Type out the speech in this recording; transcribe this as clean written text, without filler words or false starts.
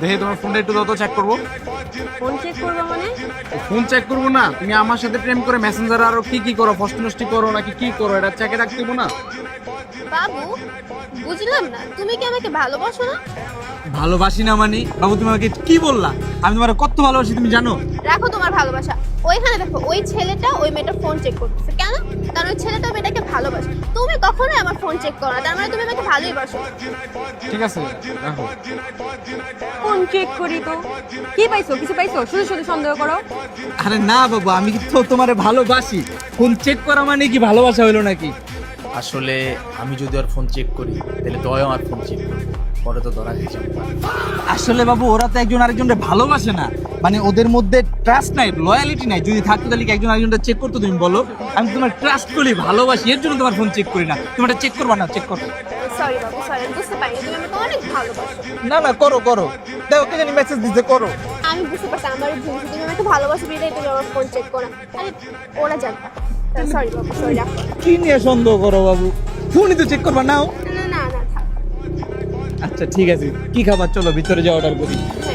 দেখি তোমার ফোনটা একটু দাও তো, চেক করবো। ফোন চেক করবো মানে? ফোন চেক করবো না? তুমি আমার সাথে প্রেম করে মেসেঞ্জারে আরো কি কি করো, ফষ্টি নষ্টি করো নাকি কি করো, এটা চেকে রাখতে দেবো না? বাবু, বুঝলাম না, তুমি কি আমাকে ভালোবাসো না? ভালোবাসি না মানে? বাবু তুমি আমাকে কি বললা? আমি তোমার কত ভালোবাসি তুমি জানো? রাখো তোমার ভালোবাসা। ওইখানে দেখো, ওই ছেলেটা ওই মেয়েটার ফোন চেক করতেছে। কেন? কারণ ওই ছেলেটা ওই মেয়েটাকে ভালোবাসে। তুমি কখনোই আমার ফোন চেক করো না, তার মানে তুমি আমাকে ভালোই বাসো। ঠিক আছে, রাখো। ফোন চেক করি তো। কি পাইছো? কিছু পাইছো? শুধু শুধু সন্দেহ করো। আরে না বাবু, আমি কি তো তোমারে ভালোবাসি। ফোন চেক করা মানে কি ভালোবাসা হইলো নাকি? আসলে আমি যদি ওর ফোন চেক করি তাহলে তো আমার ফোন চেক করবে, পরে তো ধরা খেয়ে যাবো। আসলে বাবু ওরা তো একজন আরেকজনকে ভালোবাসে না, মানে ওদের মধ্যে ট্রাস্ট নাই, লয়ালিটি নাই। যদি থাকতো তাহলে কি একজন আরেকজনটা চেক করতো? তুমি বলো। আমি তোমার ট্রাস্ট করি, ভালোবাসি, এর জন্য তোমার ফোন চেক করি না। তোমারটা চেক করবা না? চেক করো। সরি বাবু, সরি, বুঝতে পারিনি তুমি আমাকে অনেক ভালোবাসো। না না, করো করো, দেখো কে জানি মেসেজ দিতে, করো। আমি বুঝতে পারছি আমার ভুল, তুমি আমাকে ভালোবাসো বিধায় তুমি আমার ফোন চেক করো। আরে ওরা জানতা। সরি বাবু, সরি, রাখো। কি নিয়ে সন্দেহ করো বাবু? ফোনই তো চেক করবা, নাও। না না না, থাক। আচ্ছা ঠিক আছে, কি খাবার? চলো ভিতরে যাও, অর্ডার করি। হ্যাঁ